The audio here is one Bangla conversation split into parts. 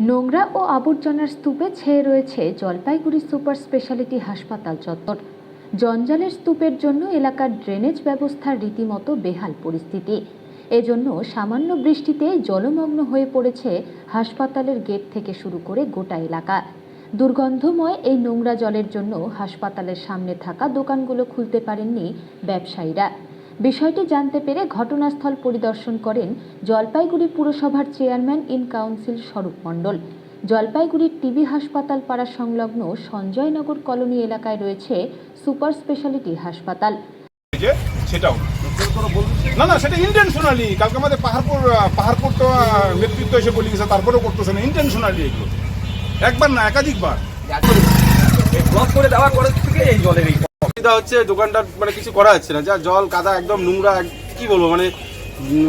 নোংরা ও আবর্জনার স্তূপে ছেয়ে রয়েছে জলপাইগুড়ি সুপার স্পেশালিটি হাসপাতাল চত্বর। জঞ্জালের স্তূপের জন্য এলাকার ড্রেনেজ ব্যবস্থার রীতিমতো বেহাল পরিস্থিতি। এজন্য সামান্য বৃষ্টিতে জলমগ্ন হয়ে পড়েছে হাসপাতালের গেট থেকে শুরু করে গোটা এলাকা। দুর্গন্ধময় এই নোংরা জলের জন্য হাসপাতালের সামনে থাকা দোকানগুলো খুলতে পারেননি ব্যবসায়ীরা। বিষয়টি জানতে পেরে ঘটনাস্থল পরিদর্শন করেন জলপাইগুড়ি পুরসভার চেয়ারম্যান ইন কাউন্সিল স্বরূপ মণ্ডল। জলপাইগুড়ির টিবি হাসপাতাল পাড়া সংলগ্ন সঞ্জয়নগর কলোনি এলাকায় রয়েছে সুপার স্পেশালিটি হাসপাতাল। সেটাও না না সেটা ইন্টেনশনালি কালকে আমাদের পাহাড়পুর তো নেতৃত্ব এসে বলে গেছে, তারপরেও করতেছে না ইন্টেনশনালি। এগুলো একবার না একাধিকবার ব্লক করে দেওয়ার পরে থেকে এই জলের এই অসুবিধা হচ্ছে। দোকানটা মানে কিছু করা যাচ্ছে না, যা জল কাদা একদম নোংরা। কি বলবো,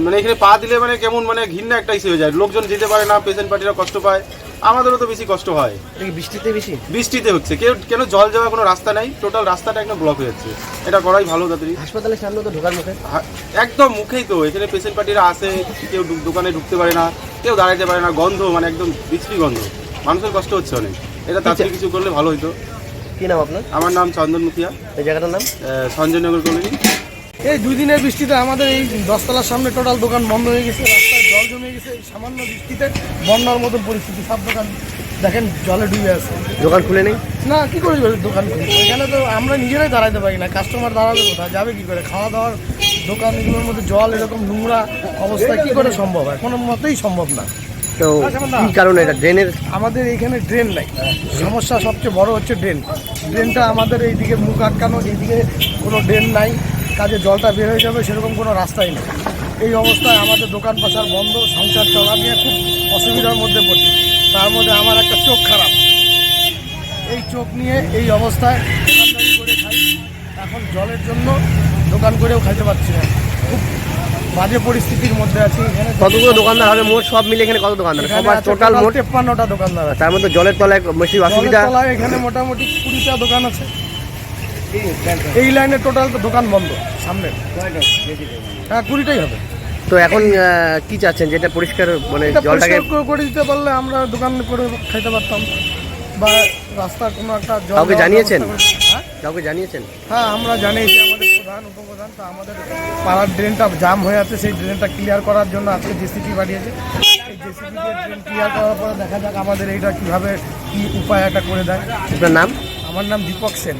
মানে এখানে পা দিলে মানে কেমন মানে ঘৃণা একটা ইস্যু হয়ে যায়। লোকজন যেতে পারে না, পেশেন্ট পার্টিরা কষ্ট পায়, আমাদেরও তো বেশি কষ্ট হয়। বৃষ্টিতে হচ্ছে কেন জল যাওয়ার কোনো রাস্তা নাই, টোটাল রাস্তাটা একদম ব্লক হয়ে যাচ্ছে। এটা করাই ভালো তাড়াতাড়ি। হাসপাতালের সামনে তো ঢোকার মুখে একদম মুখেই তো এখানে পেশেন্ট পার্টিরা আসে, কেউ দোকানে ঢুকতে পারে না, কেউ দাঁড়াইতে পারে না, গন্ধ মানে একদম বিশ্রী গন্ধ, মানুষের কষ্ট হচ্ছে অনেক। এটা তাড়াতাড়ি কিছু করলে ভালো হতো। কি নাম আপনার? আমার নাম চন্দন মুখিয়া। এই জায়গাটার নাম সঞ্জয়নগর কলোনি। এই 2 দিনের বৃষ্টিতে আমাদের এই 10 তলার সামনে টোটাল দোকান বন্ধ হয়ে গেছে, রাস্তায় জল জমে গেছে। এই সামান্য বৃষ্টিতে বন্যার মতো পরিস্থিতি, সব দোকান দেখেন জলে ডুবে আছে। দোকান খুলে নেই না কি করে দোকান খুলে? এখানে তো আমরা নিজেরাই দাঁড়াতে পারি না, কাস্টমার দাঁড়াবে কোথায়, যাবে কি করে? খাওয়া দাওয়ার দোকান এগুলোর মধ্যে জল এরকম নোংরা অবস্থা কি করে সম্ভব হয়? কোনো মতেই সম্ভব না। তো কি কারণে এটা ড্রেনের? আমাদের এইখানে ড্রেন নাই, সমস্যা সবচেয়ে বড় হচ্ছে ড্রেনটা আমাদের এইদিকে মুখ আটকানো, এইদিকে কোনো ড্রেন নাই, কাজে জলটা বের হয়ে যাবে সেরকম কোনো রাস্তাই নেই। এই অবস্থায় আমাদের দোকান পাশার বন্ধ, সংসার চলা নিয়ে খুব অসুবিধার মধ্যে পড়ছি। তার মধ্যে আমার একটা চোখ খারাপ, এই চোখ নিয়ে এই অবস্থায় দোকানদারি করে খাই। এখন জলের জন্য দোকান করেও খাইতে পারছি না, খুব বাজে পরিস্থিতির মধ্যে আছি। এখানে কতগুলো দোকানদার হবে মোট? সব মিলে এখানে কত দোকানদার? সবার টোটাল মোট 53টা দোকানদার আছে। তার মধ্যে জলের তলায় বেশি অসুবিধা। জলের তলায় এখানে মোটামুটি 20টা দোকান আছে। এই লাইনে টোটাল তো দোকান বন্ধ সামনে। হ্যাঁ 20টাই হবে। তো এখন কি চাচ্ছেন, যেটা পরিষ্কার মানে এটা জলটাকে পরিষ্কার করে দিতে পারলে আমরা দোকান করে খাইতে পারতাম, বা রাস্তার কোনো একটা জল কাউকে জানিয়েছেন? হ্যাঁ কাউকে জানিয়েছেন? হ্যাঁ আমরা জানিয়েছি আমাদের প্রধান উপপ্রধান। তো আমাদের পাড়ার ড্রেনটা জাম হয়ে আছে, সেই ড্রেনটা ক্লিয়ার করার জন্য আজকে জেসিপি পাঠিয়েছে। এই জেসিপি দিয়ে ড্রেন ক্লিয়ার করার পরে দেখা যাক আমাদের এইটা কীভাবে কী উপায় একটা করে দেয়। আপনার নাম? আমার নাম দীপক সেন।